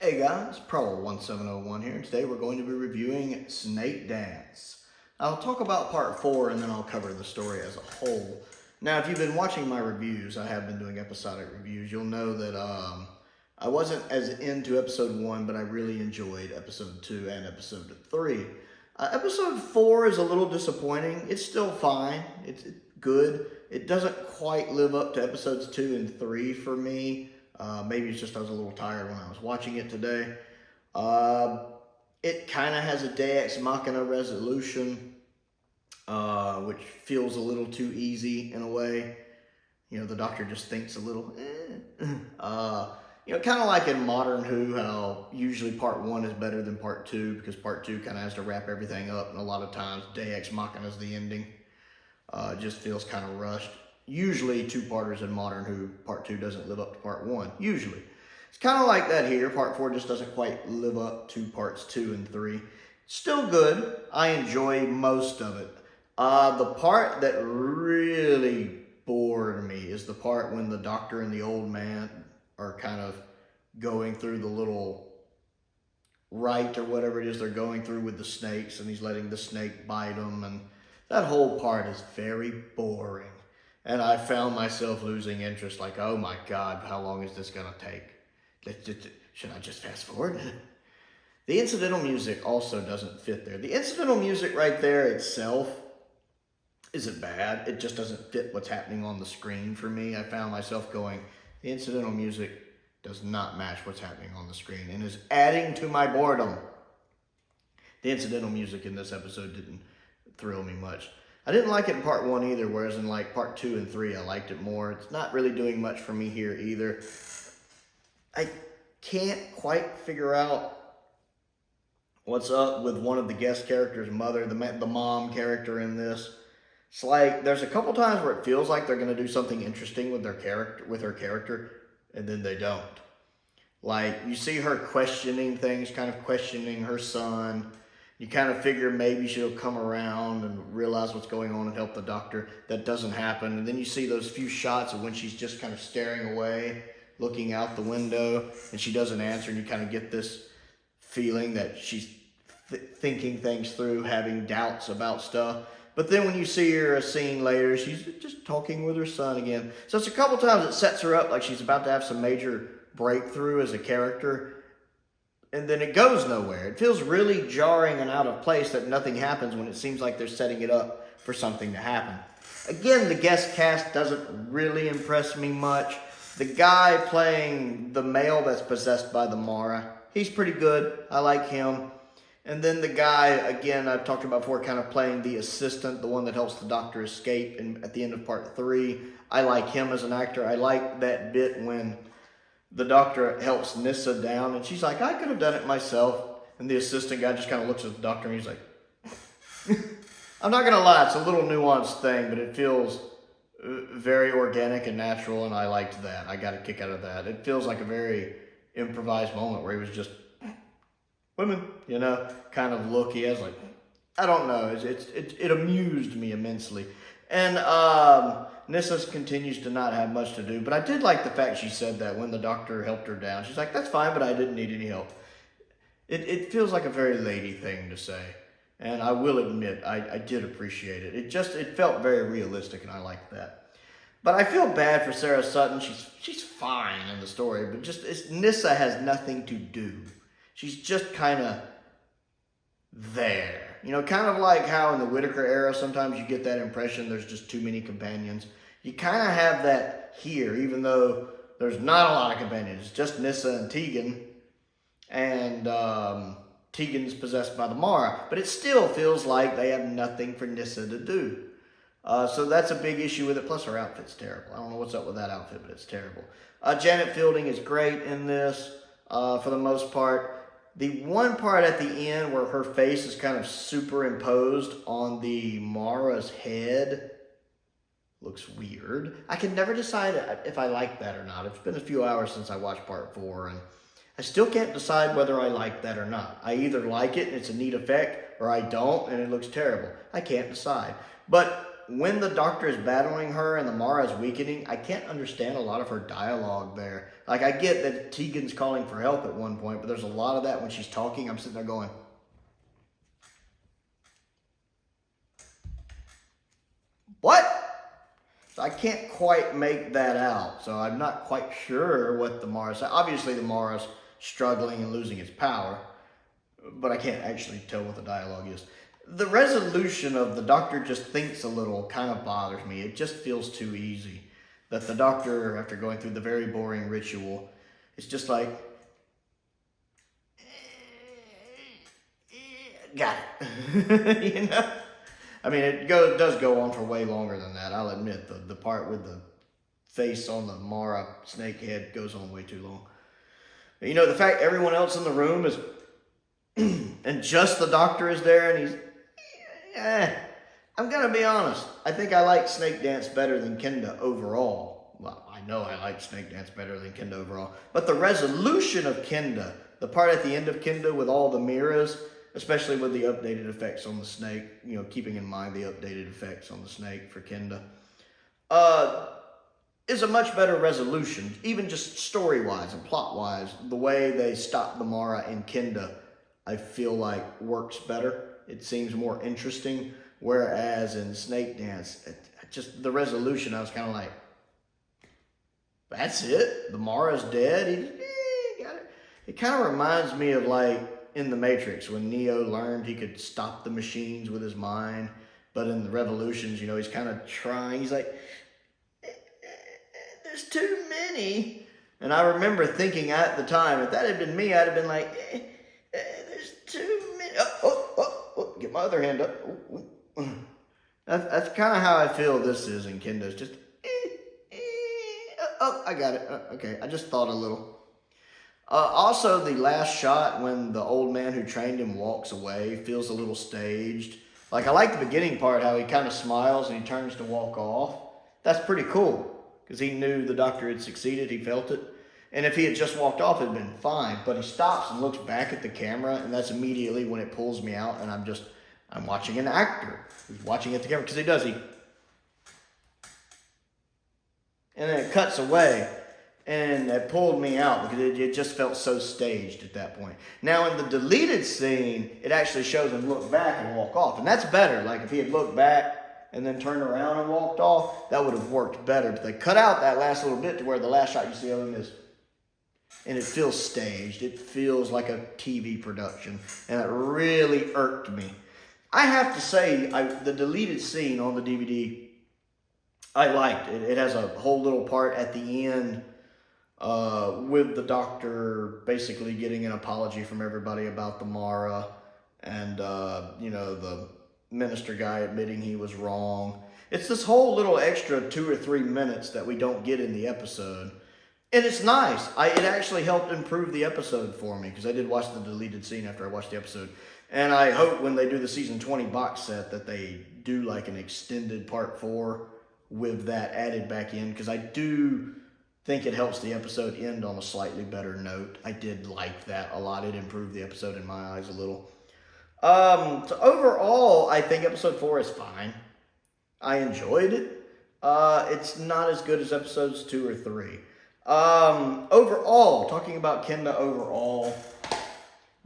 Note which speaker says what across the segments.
Speaker 1: Hey guys, Prowl 1701 here, and today we're going to be reviewing Snakedance. I'll talk about part 4 and then I'll cover the story as a whole. Now, if you've been watching my reviews, I have been doing episodic reviews, you'll know that I wasn't as into episode 1, but I really enjoyed episode 2 and episode 3. Episode 4 is a little disappointing. It's still fine. It's good. It doesn't quite live up to episodes 2 and 3 for me. Maybe it's just I was a little tired when I was watching it today. It kind of has a Deus Ex Machina resolution, which feels a little too easy in a way. You know, the Doctor just thinks a little, kind of like in Modern Who, how usually part 1 is better than part 2 because part 2 kind of has to wrap everything up, and a lot of times Deus Ex Machina is the ending. It just feels kind of rushed. Usually two-parters in Modern Who, part 2 doesn't live up to part 1, usually. It's kind of like that here. Part 4 just doesn't quite live up to parts 2 and 3. Still good. I enjoy most of it. The part that really bored me is the part when the Doctor and the old man are kind of going through the little rite or whatever it is they're going through with the snakes, and he's letting the snake bite him, and that whole part is very boring. And I found myself losing interest, like, oh my God, how long is this going to take? Should I just fast forward? The incidental music also doesn't fit there. The incidental music right there itself isn't bad. It just doesn't fit what's happening on the screen for me. I found myself going, the incidental music does not match what's happening on the screen and is adding to my boredom. The incidental music in this episode didn't thrill me much. I didn't like it in part 1 either, whereas in like part 2 and 3, I liked it more. It's not really doing much for me here either. I can't quite figure out what's up with one of the guest characters' mother, the mom character in this. It's like there's a couple times where it feels like they're going to do something interesting with her character, and then they don't. Like you see her questioning things, kind of questioning her son. You kind of figure maybe she'll come around and realize what's going on and help the Doctor. That doesn't happen. And then you see those few shots of when she's just kind of staring away, looking out the window, and she doesn't answer. And you kind of get this feeling that she's thinking things through, having doubts about stuff. But then when you see her a scene later, she's just talking with her son again. So it's a couple times it sets her up like she's about to have some major breakthrough as a character. And then it goes nowhere. It feels really jarring and out of place that nothing happens when it seems like they're setting it up for something to happen. Again, the guest cast doesn't really impress me much. The guy playing the male that's possessed by the Mara, he's pretty good. I like him. And then the guy, again, I've talked about before, kind of playing the assistant, the one that helps the Doctor escape at the end of part 3. I like him as an actor. I like that bit when the Doctor helps Nyssa down, and she's like, I could have done it myself. And the assistant guy just kind of looks at the Doctor, and he's like, I'm not going to lie, it's a little nuanced thing, but it feels very organic and natural, and I liked that. I got a kick out of that. It feels like a very improvised moment where he was just, women, kind of look he has, like, I don't know. It amused me immensely. And Nyssa continues to not have much to do, but I did like the fact she said that when the Doctor helped her down. She's like, that's fine, but I didn't need any help. It feels like a very lady thing to say, and I will admit, I did appreciate it. It felt very realistic, and I liked that. But I feel bad for Sarah Sutton. She's fine in the story, but Nyssa has nothing to do. She's just kind of there. Kind of like how in the Whittaker era, sometimes you get that impression there's just too many companions. You kind of have that here, even though there's not a lot of companions. It's just Nyssa and Tegan, and Tegan's possessed by the Mara. But it still feels like they have nothing for Nyssa to do. So that's a big issue with it. Plus her outfit's terrible. I don't know what's up with that outfit, but it's terrible. Janet Fielding is great in this for the most part. The one part at the end where her face is kind of superimposed on the Mara's head looks weird. I can never decide if I like that or not. It's been a few hours since I watched part 4, and I still can't decide whether I like that or not. I either like it and it's a neat effect, or I don't and it looks terrible. I can't decide. But when the Doctor is battling her and the Mara is weakening, I can't understand a lot of her dialogue there. Like, I get that Tegan's calling for help at one point, but there's a lot of that when she's talking. I'm sitting there going, what? So I can't quite make that out. So I'm not quite sure what the Mara's saying. Obviously, the Mara's struggling and losing its power, but I can't actually tell what the dialogue is. The resolution of the Doctor just thinks a little kind of bothers me. It just feels too easy. That the Doctor, after going through the very boring ritual, it's just like, got it. You know? I mean, it does go on for way longer than that. I'll admit, the part with the face on the Mara snake head goes on way too long. You know, the fact everyone else in the room is, and just the Doctor is there, and he's, I'm going to be honest. I think I like Snakedance better than Kenda overall. Well, I know I like Snakedance better than Kenda overall. But the resolution of Kenda, the part at the end of Kenda with all the mirrors, especially with the updated effects on the snake, you know, keeping in mind the updated effects on the snake for Kenda, is a much better resolution, even just story-wise and plot-wise. The way they stop the Mara in Kenda, I feel like works better. It seems more interesting, whereas in Snakedance, just the resolution, I was kind of like, that's it? The Mara's dead? He got it. It kind of reminds me of like in The Matrix when Neo learned he could stop the machines with his mind, but in the Revolutions, you know, he's kind of trying. He's like, there's too many. And I remember thinking at the time, if that had been me, I'd have been like, there's too many. Get my other hand up. That's kind of how I feel this is in Kendo. It's just, I got it. Okay, I just thought a little. Also, the last shot when the old man who trained him walks away feels a little staged. Like, I like the beginning part, how he kind of smiles and he turns to walk off. That's pretty cool, because he knew the Doctor had succeeded. He felt it. And if he had just walked off, it had been fine. But he stops and looks back at the camera, and that's immediately when it pulls me out, and I'm watching an actor who's watching at the camera, because he does. And then it cuts away, and it pulled me out, because it just felt so staged at that point. Now, in the deleted scene, it actually shows him look back and walk off, and that's better. Like, if he had looked back and then turned around and walked off, that would have worked better. But they cut out that last little bit to where the last shot you see of him is, and it feels staged. It feels like a TV production, and it really irked me. I have to say, the deleted scene on the DVD, I liked it. It has a whole little part at the end with the Doctor basically getting an apology from everybody about the Mara, and you know, the minister guy admitting he was wrong. It's this whole little extra 2 or 3 minutes that we don't get in the episode. And it's nice. It actually helped improve the episode for me, because I did watch the deleted scene after I watched the episode. And I hope when they do the season 20 box set that they do like an extended part 4 with that added back in, because I do think it helps the episode end on a slightly better note. I did like that a lot. It improved the episode in my eyes a little. So overall, I think episode 4 is fine. I enjoyed it. It's not as good as episodes 2 or 3. Overall, talking about Kenda overall,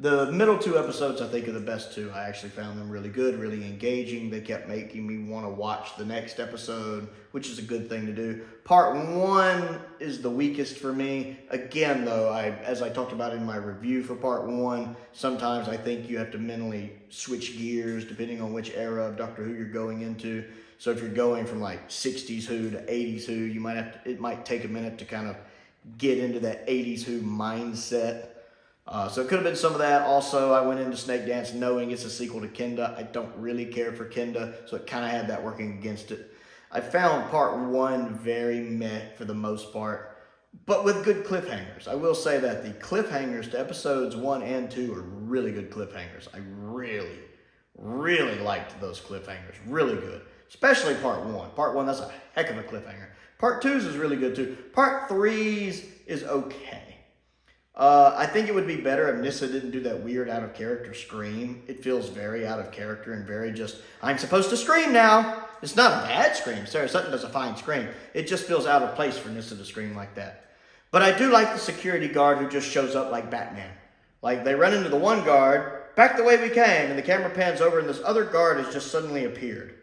Speaker 1: the middle 2 episodes I think are the best 2. I actually found them really good, really engaging. They kept making me want to watch the next episode, which is a good thing to do. Part 1 is the weakest for me. Again, though, as I talked about in my review for part 1, sometimes I think you have to mentally switch gears depending on which era of Doctor Who you're going into. So if you're going from like 60s Who to 80s Who, it might take a minute to kind of get into that 80s Who mindset. So it could have been some of that. Also, I went into Snakedance knowing it's a sequel to Kenda. I don't really care for Kenda, so it kind of had that working against it. I found part 1 very meh for the most part, but with good cliffhangers. I will say that the cliffhangers to episodes 1 and 2 are really good cliffhangers. I really, really liked those cliffhangers. Really good. Especially part 1. Part 1, that's a heck of a cliffhanger. Part 2's is really good too. Part 3's is okay. I think it would be better if Nyssa didn't do that weird out of character scream. It feels very out of character and very just, I'm supposed to scream now. It's not a bad scream. Sarah Sutton does a fine scream. It just feels out of place for Nyssa to scream like that. But I do like the security guard who just shows up like Batman. Like they run into the one guard, back the way we came, and the camera pans over and this other guard has just suddenly appeared.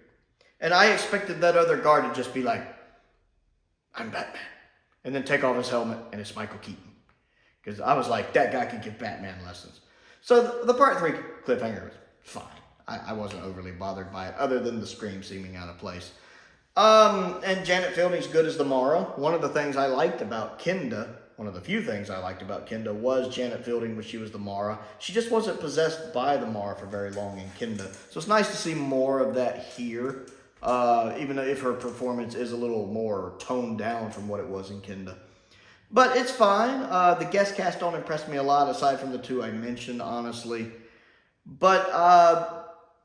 Speaker 1: And I expected that other guard to just be like, I'm Batman. And then take off his helmet and it's Michael Keaton. Because I was like, that guy could give Batman lessons. So the part 3 cliffhanger was fine. I wasn't overly bothered by it, other than the scream seeming out of place. And Janet Fielding's good as the Mara. One of the things I liked about Kenda, one of the few things I liked about Kenda, was Janet Fielding when she was the Mara. She just wasn't possessed by the Mara for very long in Kenda. So it's nice to see more of that here, even if her performance is a little more toned down from what it was in Kenda. But it's fine. The guest cast don't impress me a lot, aside from the 2 I mentioned, honestly. But,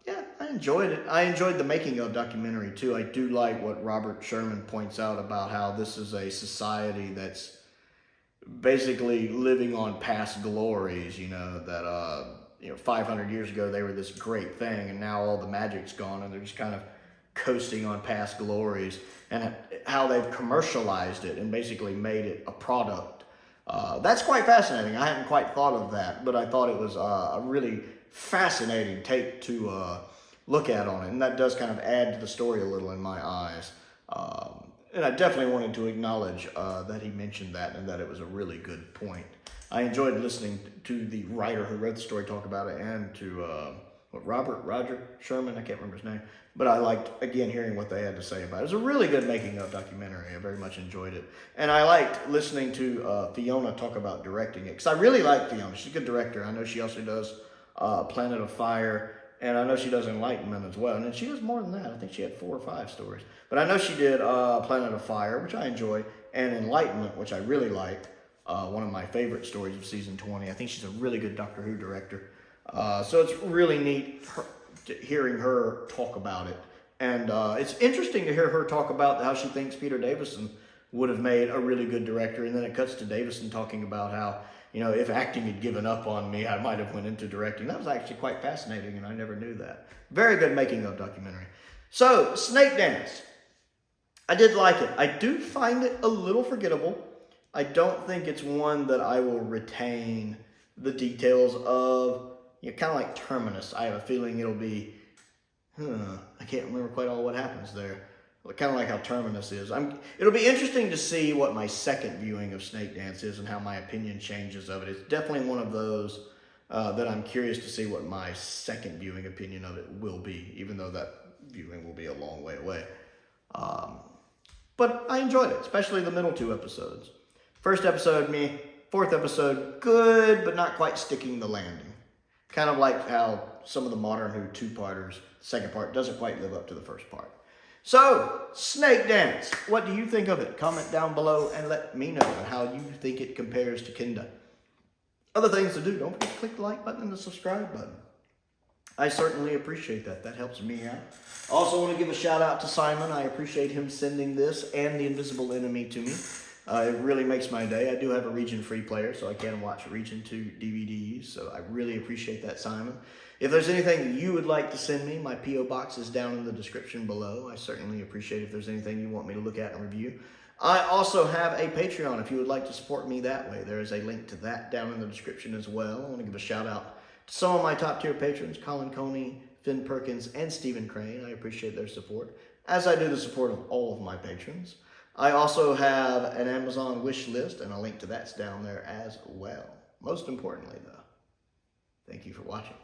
Speaker 1: yeah, I enjoyed it. I enjoyed the making of documentary, too. I do like what Robert Sherman points out about how this is a society that's basically living on past glories, you know, that, 500 years ago they were this great thing, and now all the magic's gone, and they're just kind of coasting on past glories, and how they've commercialized it and basically made it a product. That's quite fascinating. I hadn't quite thought of that, but I thought it was a really fascinating take to look at on it, and that does kind of add to the story a little in my eyes. And I definitely wanted to acknowledge that he mentioned that, and that it was a really good point. I enjoyed listening to the writer who wrote the story talk about it, and to Roger Sherman, I can't remember his name, but I liked, again, hearing what they had to say about it. It was a really good making of documentary. I very much enjoyed it. And I liked listening to Fiona talk about directing it, because I really like Fiona. She's a good director. I know she also does Planet of Fire, and I know she does Enlightenment as well. And then she does more than that. I think she had 4 or 5 stories. But I know she did Planet of Fire, which I enjoy, and Enlightenment, which I really liked. One of my favorite stories of season 20. I think she's a really good Doctor Who director. So it's really neat hearing her talk about it. And it's interesting to hear her talk about how she thinks Peter Davison would have made a really good director. And then it cuts to Davison talking about how, if acting had given up on me, I might have went into directing. That was actually quite fascinating, and I never knew that. Very good making of documentary. So, Snakedance. I did like it. I do find it a little forgettable. I don't think it's one that I will retain the details of. Kind of like Terminus. I have a feeling it'll be, I can't remember quite all what happens there. Kind of like how Terminus is. It'll be interesting to see what my second viewing of Snakedance is and how my opinion changes of it. It's definitely one of those that I'm curious to see what my second viewing opinion of it will be, even though that viewing will be a long way away. But I enjoyed it, especially the middle 2 episodes. First episode, me. 4th episode, good, but not quite sticking the landing. Kind of like how some of the modern Who 2-parters, the second part doesn't quite live up to the first part. So, Snakedance, what do you think of it? Comment down below and let me know how you think it compares to Kenda. Other things to do, don't forget to click the like button and the subscribe button. I certainly appreciate that. That helps me out. I also want to give a shout out to Simon. I appreciate him sending this and The Invisible Enemy to me. It really makes my day. I do have a Region free player, so I can watch Region 2 DVDs, so I really appreciate that, Simon. If there's anything you would like to send me, my P.O. box is down in the description below. I certainly appreciate if there's anything you want me to look at and review. I also have a Patreon if you would like to support me that way. There is a link to that down in the description as well. I want to give a shout out to some of my top tier patrons, Colin Coney, Finn Perkins, and Stephen Crane. I appreciate their support, as I do the support of all of my patrons. I also have an Amazon wish list, and a link to that's down there as well. Most importantly, though, thank you for watching.